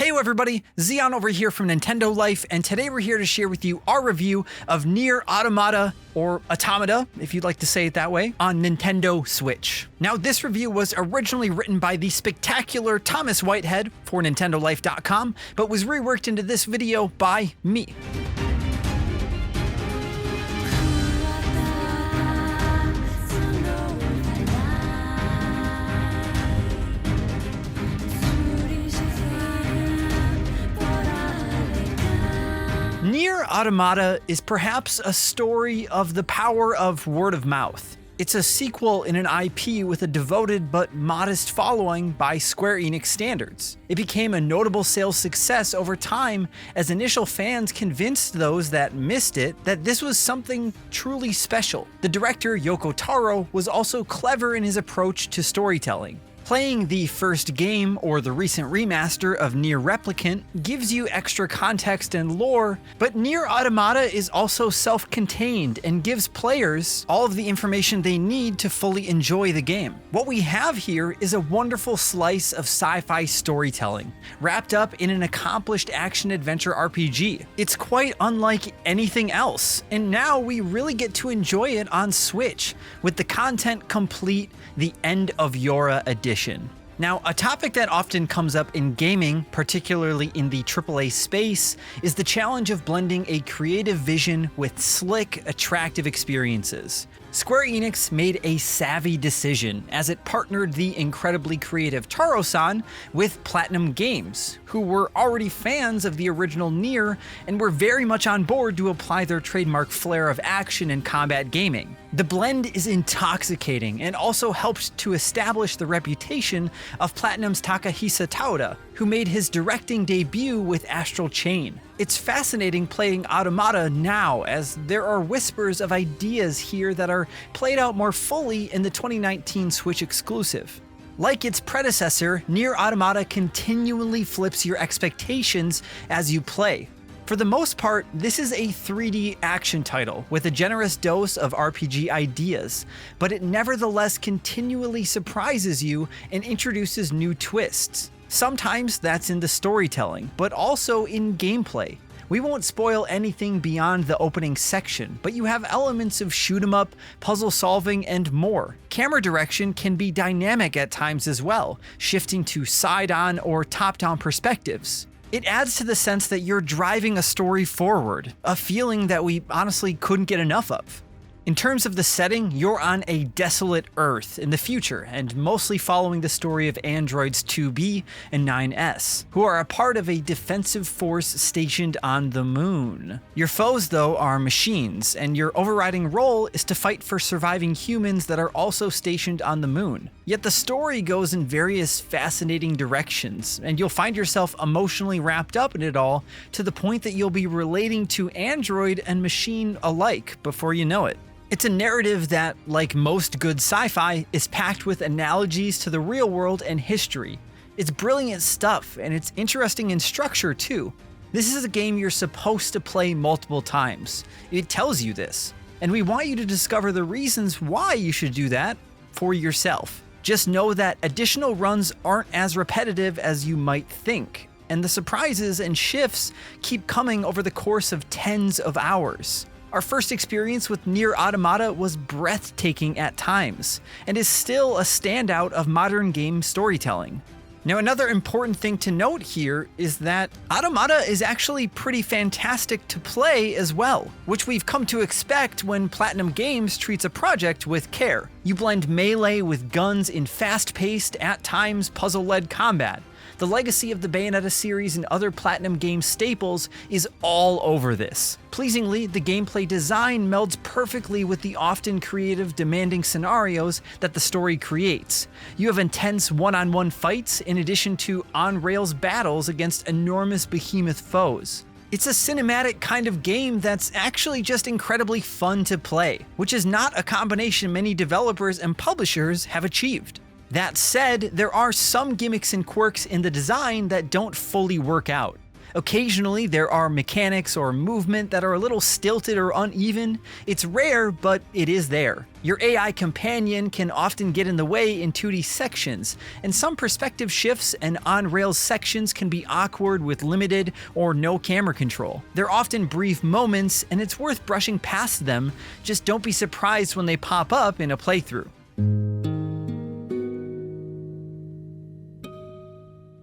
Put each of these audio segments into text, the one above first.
Hey everybody, Xeon over here from Nintendo Life, and today we're here to share with you our review of NieR Automata, or Automata, if you'd like to say it that way, on Nintendo Switch. Now, this review was originally written by the spectacular Thomas Whitehead for NintendoLife.com, but was reworked into this video by me. NieR Automata is perhaps a story of the power of word of mouth. It's a sequel in an IP with a devoted but modest following by Square Enix standards. It became a notable sales success over time as initial fans convinced those that missed it that this was something truly special. The director, Yoko Taro, was also clever in his approach to storytelling. Playing the first game, or the recent remaster of NieR Replicant, gives you extra context and lore, but NieR Automata is also self-contained and gives players all of the information they need to fully enjoy the game. What we have here is a wonderful slice of sci-fi storytelling, wrapped up in an accomplished action-adventure RPG. It's quite unlike anything else, and now we really get to enjoy it on Switch, with the content complete, the End of YoRHa edition. Now, a topic that often comes up in gaming, particularly in the AAA space, is the challenge of blending a creative vision with slick, attractive experiences. Square Enix made a savvy decision as it partnered the incredibly creative Taro-san with Platinum Games, who were already fans of the original NieR and were very much on board to apply their trademark flair of action and combat gaming. The blend is intoxicating and also helped to establish the reputation of Platinum's Takahisa Taoda, who made his directing debut with Astral Chain. It's fascinating playing Automata now, as there are whispers of ideas here that are played out more fully in the 2019 Switch exclusive. Like its predecessor, NieR Automata continually flips your expectations as you play. For the most part, this is a 3D action title with a generous dose of RPG ideas, but it nevertheless continually surprises you and introduces new twists. Sometimes that's in the storytelling, but also in gameplay. We won't spoil anything beyond the opening section, but you have elements of shoot 'em up, puzzle solving, and more. Camera direction can be dynamic at times as well, shifting to side-on or top-down perspectives. It adds to the sense that you're driving a story forward, a feeling that we honestly couldn't get enough of. In terms of the setting, you're on a desolate Earth in the future, and mostly following the story of androids 2B and 9S, who are a part of a defensive force stationed on the moon. Your foes, though, are machines, and your overriding role is to fight for surviving humans that are also stationed on the moon. Yet the story goes in various fascinating directions, and you'll find yourself emotionally wrapped up in it all to the point that you'll be relating to android and machine alike before you know it. It's a narrative that, like most good sci-fi, is packed with analogies to the real world and history. It's brilliant stuff, and it's interesting in structure too. This is a game you're supposed to play multiple times. It tells you this, and we want you to discover the reasons why you should do that for yourself. Just know that additional runs aren't as repetitive as you might think, and the surprises and shifts keep coming over the course of tens of hours. Our first experience with NieR Automata was breathtaking at times, and is still a standout of modern game storytelling. Now, another important thing to note here is that Automata is actually pretty fantastic to play as well, which we've come to expect when Platinum Games treats a project with care. You blend melee with guns in fast-paced, at times puzzle-led combat. The legacy of the Bayonetta series and other Platinum Games staples is all over this. Pleasingly, the gameplay design melds perfectly with the often creative, demanding scenarios that the story creates. You have intense one-on-one fights in addition to on-rails battles against enormous behemoth foes. It's a cinematic kind of game that's actually just incredibly fun to play, which is not a combination many developers and publishers have achieved. That said, there are some gimmicks and quirks in the design that don't fully work out. Occasionally, there are mechanics or movement that are a little stilted or uneven. It's rare, but it is there. Your AI companion can often get in the way in 2D sections, and some perspective shifts and on-rails sections can be awkward with limited or no camera control. They're often brief moments, and it's worth brushing past them. Just don't be surprised when they pop up in a playthrough.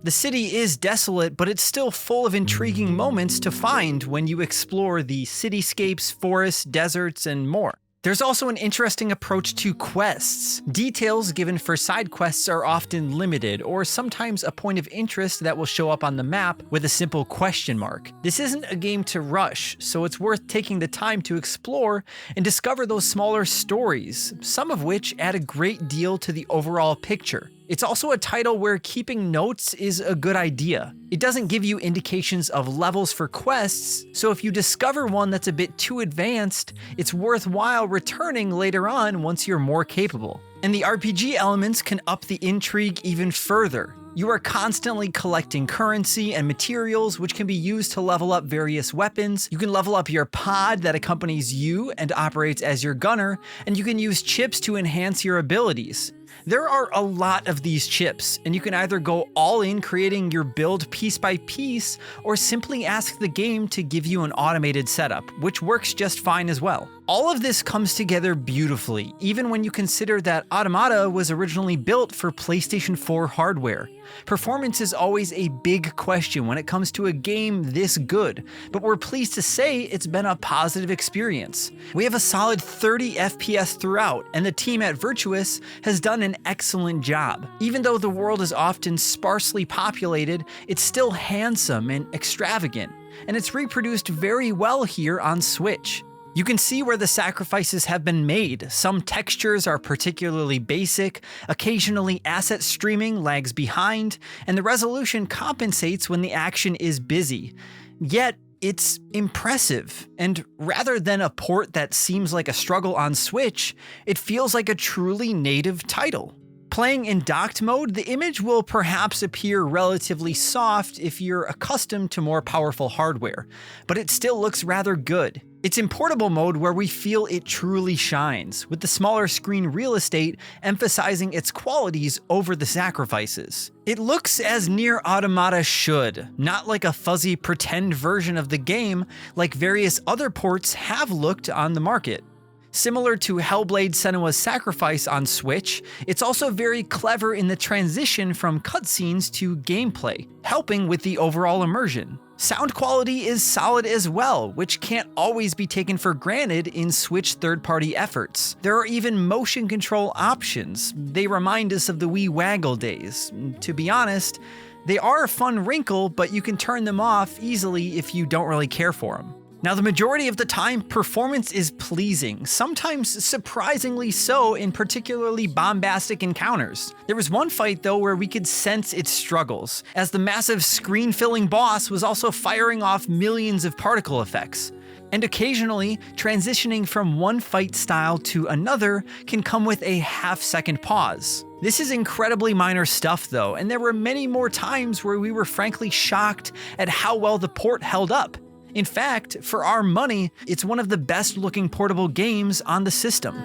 The city is desolate, but it's still full of intriguing moments to find when you explore the cityscapes, forests, deserts, and more. There's also an interesting approach to quests. Details given for side quests are often limited, or sometimes a point of interest that will show up on the map with a simple question mark. This isn't a game to rush, so it's worth taking the time to explore and discover those smaller stories, some of which add a great deal to the overall picture. It's also a title where keeping notes is a good idea. It doesn't give you indications of levels for quests, so if you discover one that's a bit too advanced, it's worthwhile returning later on once you're more capable. And the RPG elements can up the intrigue even further. You are constantly collecting currency and materials which can be used to level up various weapons. You can level up your pod that accompanies you and operates as your gunner, and you can use chips to enhance your abilities. There are a lot of these chips, and you can either go all in creating your build piece by piece, or simply ask the game to give you an automated setup, which works just fine as well. All of this comes together beautifully, even when you consider that Automata was originally built for PlayStation 4 hardware. Performance is always a big question when it comes to a game this good, but we're pleased to say it's been a positive experience. We have a solid 30 FPS throughout, and the team at Virtuous has done an excellent job. Even though the world is often sparsely populated, it's still handsome and extravagant, and it's reproduced very well here on Switch. You can see where the sacrifices have been made. Some textures are particularly basic, occasionally asset streaming lags behind, and the resolution compensates when the action is busy. Yet, it's impressive, and rather than a port that seems like a struggle on Switch, it feels like a truly native title. Playing in docked mode, the image will perhaps appear relatively soft if you're accustomed to more powerful hardware, but it still looks rather good. It's in portable mode where we feel it truly shines, with the smaller screen real estate emphasizing its qualities over the sacrifices. It looks as NieR Automata should, not like a fuzzy pretend version of the game like various other ports have looked on the market. Similar to Hellblade: Senua's Sacrifice on Switch, it's also very clever in the transition from cutscenes to gameplay, helping with the overall immersion. Sound quality is solid as well, which can't always be taken for granted in Switch third-party efforts. There are even motion control options. They remind us of the Wii Waggle days. To be honest, they are a fun wrinkle, but you can turn them off easily if you don't really care for them. Now, the majority of the time, performance is pleasing, sometimes surprisingly so in particularly bombastic encounters. There was one fight, though, where we could sense its struggles, as the massive screen-filling boss was also firing off millions of particle effects. And occasionally, transitioning from one fight style to another can come with a half-second pause. This is incredibly minor stuff, though, and there were many more times where we were frankly shocked at how well the port held up. In fact, for our money, it's one of the best looking portable games on the system.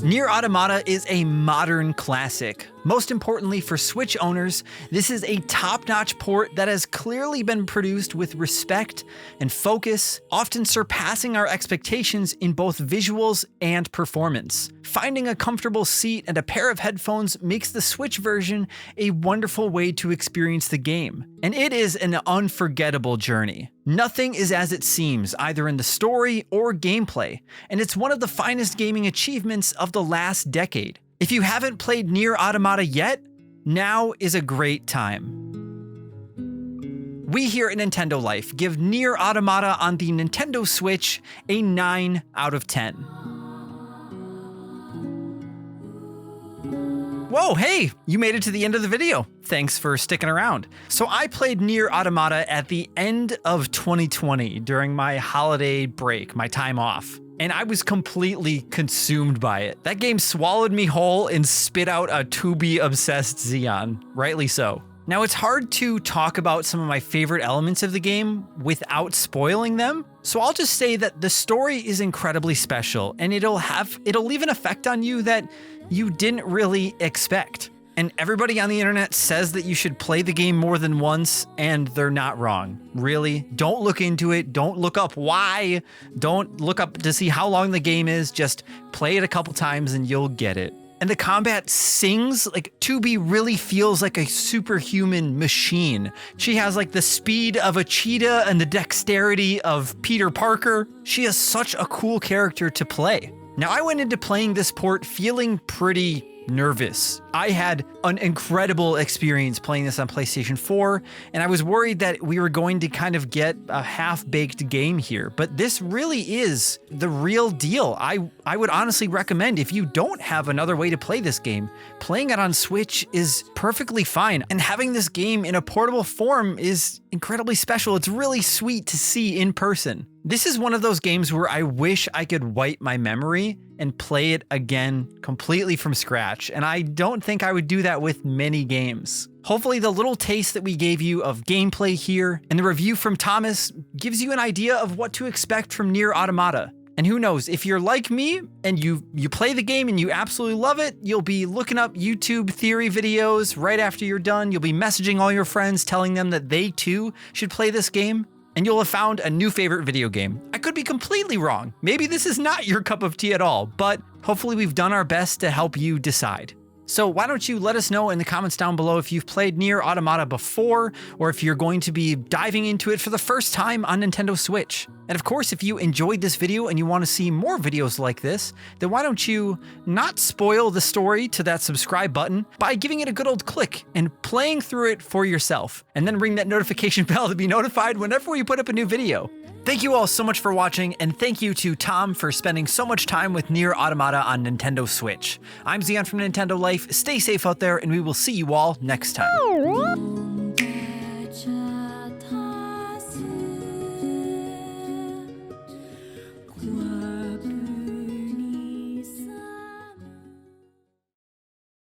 NieR Automata is a modern classic. Most importantly for Switch owners, this is a top-notch port that has clearly been produced with respect and focus, often surpassing our expectations in both visuals and performance. Finding a comfortable seat and a pair of headphones makes the Switch version a wonderful way to experience the game, and it is an unforgettable journey. Nothing is as it seems, either in the story or gameplay, and it's one of the finest gaming achievements of the last decade. If you haven't played NieR Automata yet, now is a great time. We here at Nintendo Life give NieR Automata on the Nintendo Switch a 9 out of 10. Whoa, hey, you made it to the end of the video. Thanks for sticking around. So I played NieR Automata at the end of 2020 during my holiday break, my time off. and I was completely consumed by it. That game swallowed me whole and spit out a to-be-obsessed Xeon, rightly so. Now, it's hard to talk about some of my favorite elements of the game without spoiling them, so I'll just say that the story is incredibly special, and it'll leave an effect on you that you didn't really expect. And everybody on the internet says that you should play the game more than once, and they're not wrong. Really, don't look into it. Don't look up why. Don't look up to see how long the game is. Just play it a couple times and you'll get it. And the combat sings, like 2B really feels like a superhuman machine. She has like the speed of a cheetah and the dexterity of Peter Parker. She is such a cool character to play. Now, I went into playing this port feeling pretty nervous. I had an incredible experience playing this on PlayStation 4, and I was worried that we were going to kind of get a half-baked game here, but this really is the real deal. I would honestly recommend, if you don't have another way to play this game, playing it on Switch is perfectly fine, and having this game in a portable form is incredibly special. It's really sweet to see in person. This is one of those games where I wish I could wipe my memory and play it again completely from scratch, and I don't think I would do that with many games. Hopefully the little taste that we gave you of gameplay here and the review from Thomas gives you an idea of what to expect from NieR Automata. And who knows, if you're like me and you play the game and you absolutely love it, you'll be looking up YouTube theory videos right after you're done. You'll be messaging all your friends telling them that they too should play this game. And you'll have found a new favorite video game. I could be completely wrong. Maybe this is not your cup of tea at all, but hopefully we've done our best to help you decide. So why don't you let us know in the comments down below if you've played NieR Automata before, or if you're going to be diving into it for the first time on Nintendo Switch. And of course, if you enjoyed this video and you want to see more videos like this, then why don't you not spoil the story to that subscribe button by giving it a good old click and playing through it for yourself, and then ring that notification bell to be notified whenever we put up a new video. Thank you all so much for watching, and thank you to Tom for spending so much time with NieR Automata on Nintendo Switch. I'm Xeon from Nintendo Life. Stay safe out there, and we will see you all next time.